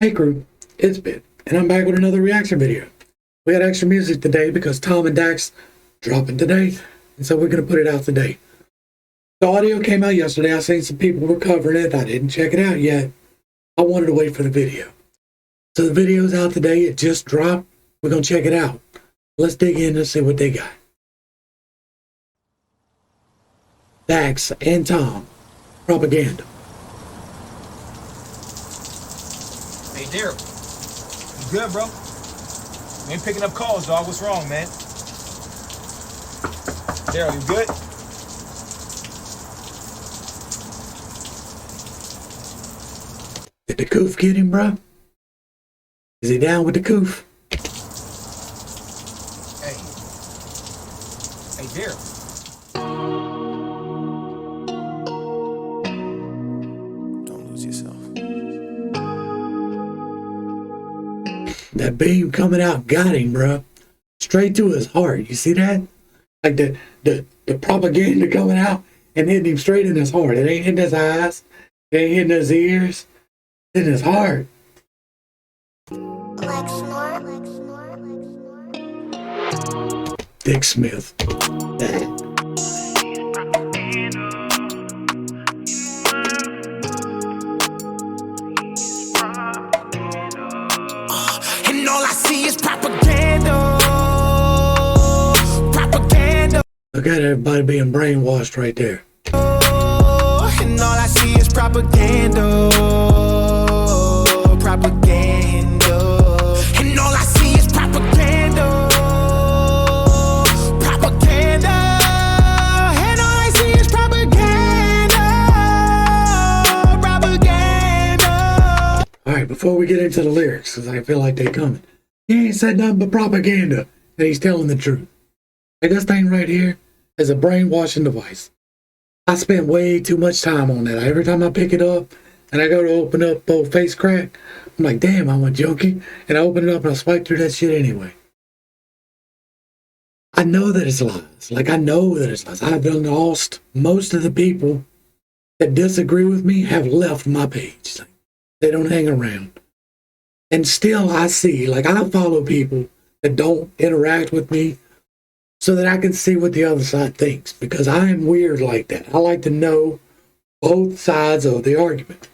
Hey crew, it's Ben, and I'm back with another reaction video. We got extra music today because Tom and Dax dropping today, and so we're going to put it out today. The audio came out yesterday. I seen some people were covering it. I didn't check it out yet. I wanted to wait for the video. So the video's out today. It just dropped. We're going to check it out. Let's dig in and see what they got. Dax and Tom, propaganda. Hey, Daryl. You good, bro? You ain't picking up calls, dog. What's wrong, man? Daryl, you good? Did the coof get him, bro? Is he down with the coof? Hey. Hey, Daryl. Don't lose yourself. That beam coming out got him, bro. Straight to his heart. You see that? Like the propaganda coming out and hitting him straight in his heart. It ain't hitting his eyes. It ain't hitting his ears. It's in his heart. Like snort. Dick Smith. And all I see is propaganda. Propaganda. Look at everybody being brainwashed right there. And all I see is propaganda. Propaganda. And all I see is propaganda. Propaganda. And all I see is propaganda. Propaganda. All right, before we get into the lyrics, because I feel like they coming. He ain't said nothing but propaganda, and he's telling the truth. Like this thing right here is a brainwashing device. I spend way too much time on that. Every time I pick it up and I go to open up old face crack, I'm like, damn, I'm a junkie. And I open it up and I swipe through that shit anyway. I know that it's lies. Like, I know that it's lies. I've done lost most of the people that disagree with me have left my page. Like, they don't hang around. And still I see, like, I follow people that don't interact with me so that I can see what the other side thinks, because I am weird like that. I like to know both sides of the argument.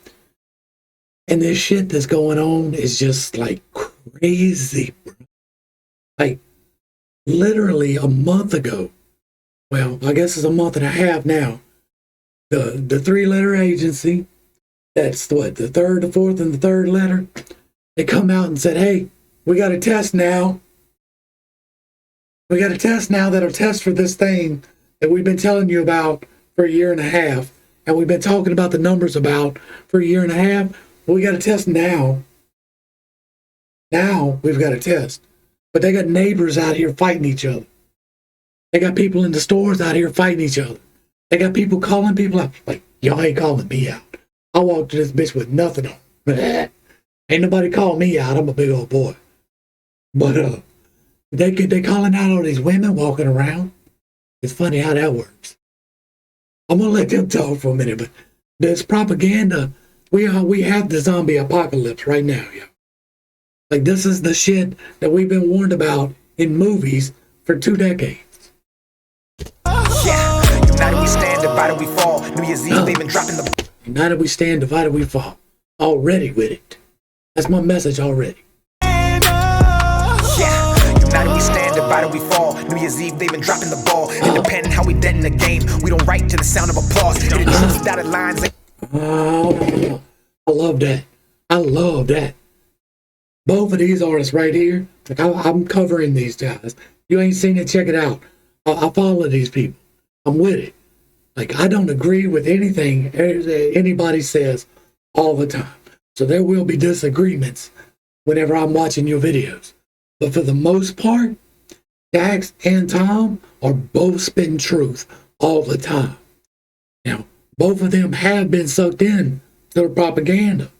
And this shit that's going on is just like crazy, bro. Like literally a month ago, well, I guess it's a month and a half now, the three-letter agency, that's what, the third, the fourth, and the third letter, they come out and said, hey, we got a test now. We got a test now that'll test for this thing that we've been telling you about for a year and a half. And we've been talking about the numbers about for a year and a half. Well, we got a test now. Now we've got a test. But they got neighbors out here fighting each other. They got people in the stores out here fighting each other. They got people calling people out. Like, y'all ain't calling me out. I walked to this bitch with nothing on. Ain't nobody calling me out. I'm a big old boy. But, they calling out all these women walking around. It's funny how that works. I'm gonna let them talk for a minute, but this propaganda, we have the zombie apocalypse right now, yeah. Like, this is the shit that we've been warned about in movies for 2 decades. Yeah, united we stand, divided we fall. New Year's Eve, they've been dropping the. United we stand, divided we fall. Already with it. That's my message already. United we stand, divided we fall. New Year's Eve, they've been dropping the ball. Independent, how we dead in the game. We don't write to the sound of applause. In the dotted lines. Oh, I love that. I love that. Both of these artists right here, like I'm covering these guys. You ain't seen it, check it out. I follow these people. I'm with it. Like, I don't agree with anything anybody says all the time. So there will be disagreements whenever I'm watching your videos. But for the most part, Dax and Tom are both spitting truth all the time. Now, both of them have been sucked in to the propaganda.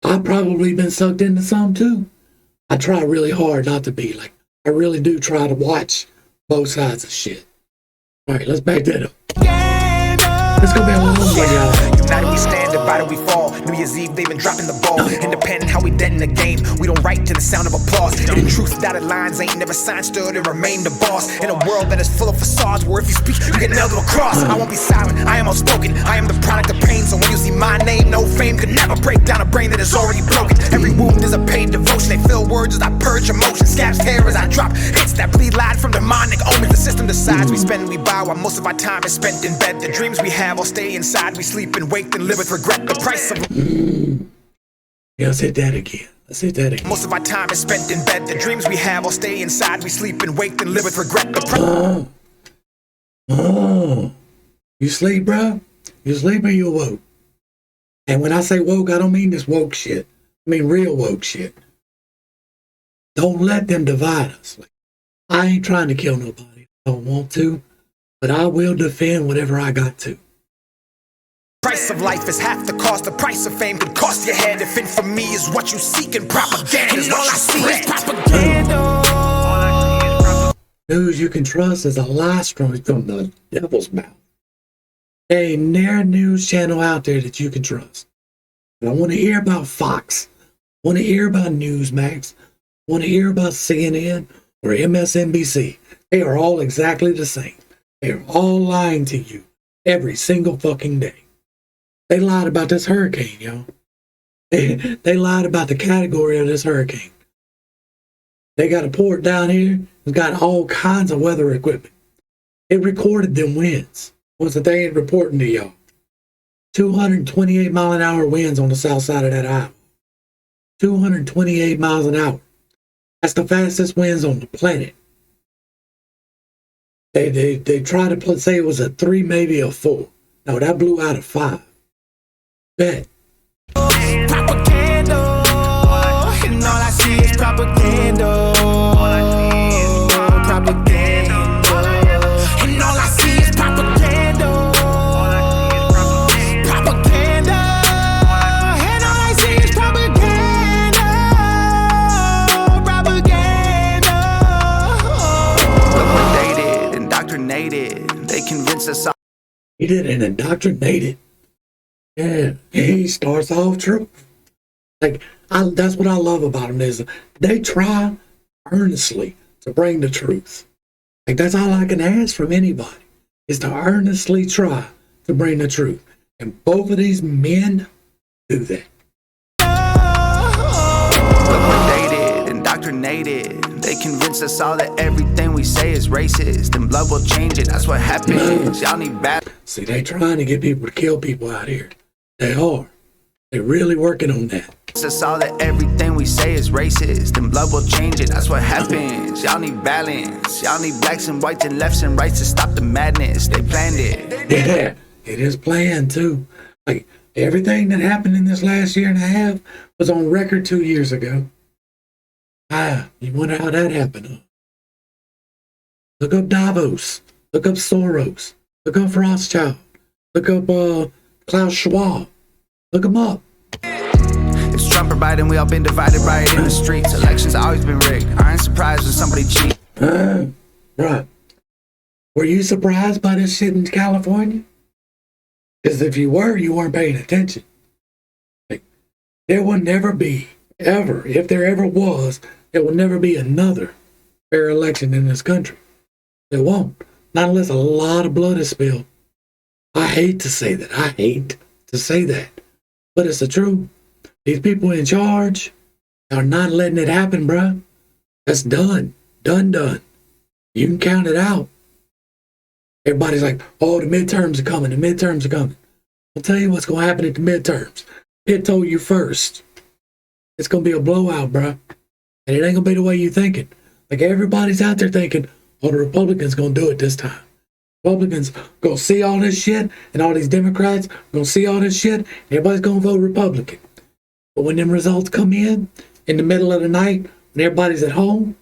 I've probably been sucked into some too. I try really hard not to be. Like, I really do try to watch both sides of shit. All right, let's back that up. It's gonna be a long one, y'all. United we stand, divided we fall. New Year's Eve, they've been dropping the ball. Independent, how we dead in the game. We don't write to the sound of applause. Hidden truth, dotted lines, ain't never signed, stood and remain the boss. In a world that is full of facades, where if you speak, you get nailed to a cross. I won't be silent, I am outspoken. I am the product of pain, so when you see my name, no fame could never break down a brain that is already broken. Every wound is a paid devotion. They fill words as I purge emotion. Scabs tear as I drop hits that bleed lied from demonic omens. The system decides we spend and we buy, while most of our time is spent in bed. The dreams we have all stay inside. We sleep and wake and live with regret. The price of Yeah, let's hit that again. Let's hit that again. most of our time is spent in bed. The dreams we have all stay inside. We sleep and wake and live with regret. The price. You sleep, bro? You sleep or you woke? And when I say woke, I don't mean this woke shit. I mean real woke shit. Don't let them divide us. Like, I ain't trying to kill nobody. I don't want to, but I will defend whatever I got to. Price of life is half the cost. The price of fame could cost your head. If infamy is what you seek and propaganda is what you spread. News you can trust is a lie from the devil's mouth. There ain't near news channel out there that you can trust. And I want to hear about Fox. I want to hear about Newsmax. I want to hear about CNN or MSNBC. They are all exactly the same. They are all lying to you every single fucking day. They lied about this hurricane, y'all. They lied about the category of this hurricane. They got a port down here. It's got all kinds of weather equipment. It recorded them winds. What's the thing it reporting to y'all? 228 mile an hour winds on the south side of that island. 228 miles an hour. That's the fastest winds on the planet. They tried to say it was a 3, maybe a 4. No, that blew out a 5. Bet. Propaganda, and all I see is propaganda. Propaganda, and all I see is propaganda. Propaganda, and all I see is propaganda. Propaganda. Look what they did, indoctrinated. They convinced us all. He didn't indoctrinate it. Yeah, he starts off true. Like, that's what I love about him is they try earnestly to bring the truth. Like, that's all I can ask from anybody is to earnestly try to bring the truth. And both of these men do that. Look what they did, indoctrinated. They convinced us all that everything we say is racist, and blood will change it. That's what happens. Y'all need bad. See, they trying to get people to kill people out here. They are. They're really working on that. Us all that everything we say is racist, and blood will change it. That's what happens. Y'all need balance. Y'all need blacks and whites and lefts and rights to stop the madness. They planned it. Yeah, it is planned too. Like, everything that happened in this last year and a half was on record 2 years ago. You wonder how that happened, huh? Look up Davos. Look up Soros. Look up Rothschild. Look up Klaus Schwab. Look them up. It's Trump or Biden, we all been divided right in the streets. Elections always been rigged. I ain't surprised when somebody cheats. Right. Were you surprised by this shit in California? Because if you were, you weren't paying attention. Like, there will never be, ever, if there ever was, there will never be another fair election in this country. There won't. Not unless a lot of blood is spilled. I hate to say that. I hate to say that. But it's the truth. These people in charge are not letting it happen, bruh. That's done. Done. You can count it out. Everybody's like, oh, the midterms are coming. The midterms are coming. I'll tell you what's going to happen at the midterms. Pitt told you first. It's going to be a blowout, bruh. And it ain't going to be the way you thinking. Like, everybody's out there thinking, oh, the Republicans going to do it this time. Republicans going to see all this shit, and all these Democrats going to see all this shit, and everybody's going to vote Republican. But when them results come in the middle of the night, when everybody's at home,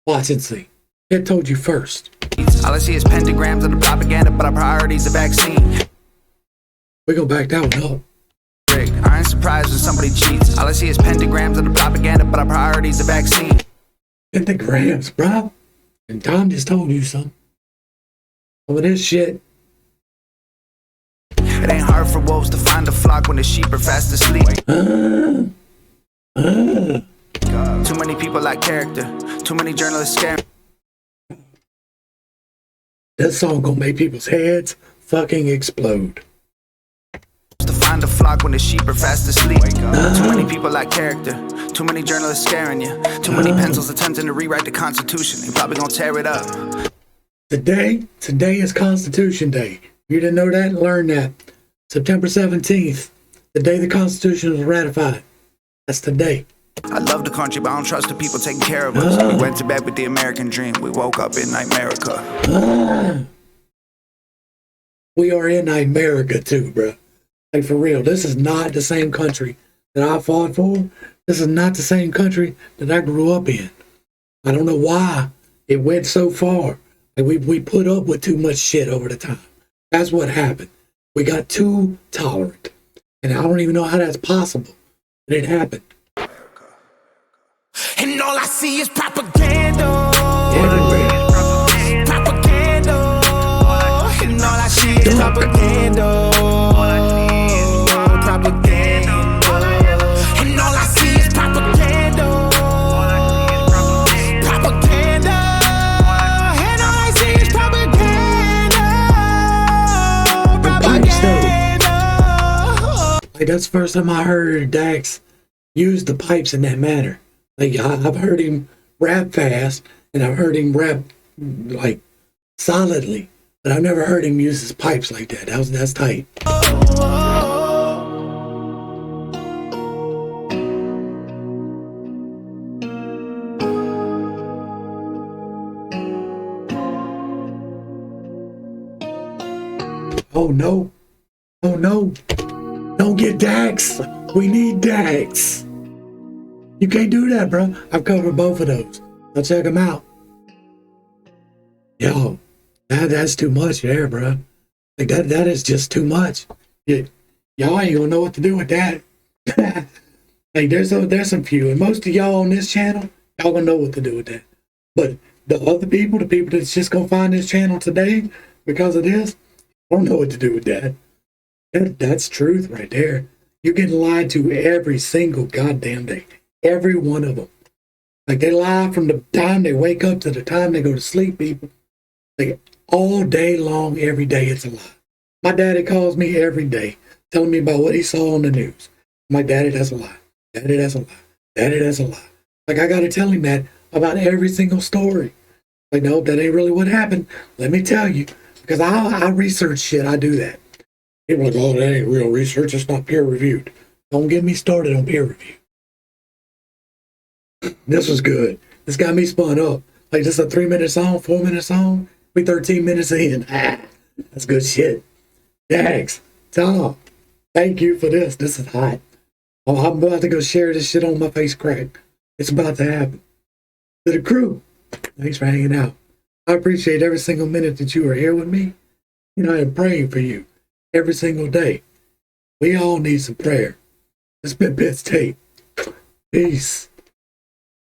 watch and see. Pitt told you first. All I see is pentagrams of the propaganda, but our priority's the vaccine. We're going to back that one up. I ain't surprised when somebody cheats. All I see is pentagrams of the propaganda, but our priority's the vaccine. Pentagrams, bro. And Tom just told you something. Some of this shit. It ain't hard for wolves to find a flock when the sheep are fast asleep. Too many people lack character. Too many journalists scare. That song gonna make people's heads fucking explode. To find a flock when the sheep are fast asleep. Too many people lack character. Too many journalists scaring you. Too many pencils attempting to rewrite the Constitution. They probably gonna tear it up. Today is Constitution Day. You didn't know that? Learn that. September 17th, the day the Constitution was ratified. That's the day. I love the country, but I don't trust the people taking care of us. We went to bed with the American dream. We woke up in Nightmerica. We are in Nightmerica too, bro. Like, for real, this is not the same country that I fought for. This is not the same country that I grew up in. I don't know why it went so far. Like, we put up with too much shit over the time. That's what happened. We got too tolerant. And I don't even know how that's possible. But it happened. And all I see is propaganda. Everywhere. Propaganda. And all I see is propaganda. Propaganda. And all I see is propaganda. Propaganda. And all I see is propaganda. Propaganda. Like, that's the first time I heard Dax use the pipes in that manner. Like, I've heard him rap fast, and I've heard him rap, like, solidly, but I've never heard him use his pipes like that. That's tight. Oh no. Oh no. Don't get Dax. We need Dax. You can't do that, bro. I've covered both of those. I'll check them out. Yo, that's too much there, bro. Like, that is just too much. Y'all ain't gonna know what to do with that. Like, there's some few, and most of y'all on this channel, y'all gonna know what to do with that. But the other people, the people that's just gonna find this channel today because of this, don't know what to do with that. That's truth right there. You're getting lied to every single goddamn day. Every one of them. Like, they lie from the time they wake up to the time they go to sleep, people. Like, all day long, every day, it's a lie. My daddy calls me every day, telling me about what he saw on the news. My daddy, that's a lie. Daddy, that's a lie. Daddy, that's a lie. Like, I gotta tell him that about every single story. Like, no, that ain't really what happened. Let me tell you. Because I research shit, I do that. People are like, oh, that ain't real research, it's not peer reviewed. Don't get me started on peer review. This was good. This got me spun up. Like, this is a 3-minute song, 4-minute song. We 13 minutes in. That's good shit. Dax, Tom, thank you for this. This is hot. Oh, I'm about to go share this shit on my face crack. It's about to happen. To the crew, thanks for hanging out. I appreciate every single minute that you are here with me. You know, I am praying for you every single day. We all need some prayer. It's been Pitts Tape. Peace.